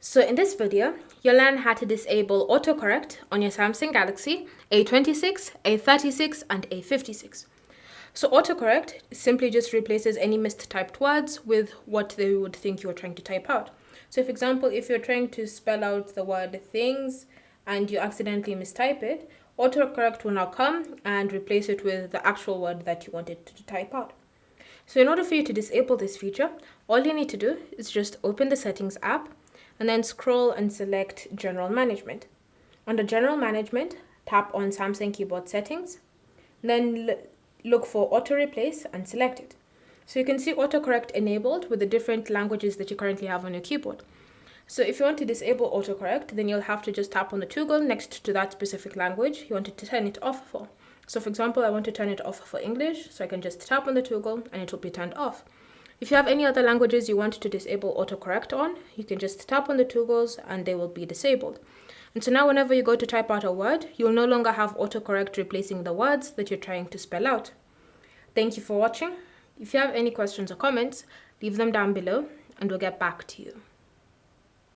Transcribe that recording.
So in this video, you'll learn how to disable autocorrect on your Samsung Galaxy A26, A36 and A56. So autocorrect simply just replaces any mistyped words with what they would think you're trying to type out. So for example, if you're trying to spell out the word things and you accidentally mistype it, autocorrect will now come and replace it with the actual word that you wanted to type out. So in order for you to disable this feature, all you need to do is just open the settings app and then scroll and select General Management. Under General Management, tap on Samsung Keyboard Settings, then look for Auto Replace and select it. So you can see autocorrect enabled with the different languages that you currently have on your keyboard. So if you want to disable autocorrect, then you'll have to just tap on the toggle next to that specific language you wanted to turn it off for. So for example, I want to turn it off for English, so I can just tap on the toggle and it will be turned off. If you have any other languages you want to disable autocorrect on, you can just tap on the toggles and they will be disabled. And so now whenever you go to type out a word, you'll no longer have autocorrect replacing the words that you're trying to spell out. Thank you for watching. If you have any questions or comments, leave them down below and we'll get back to you.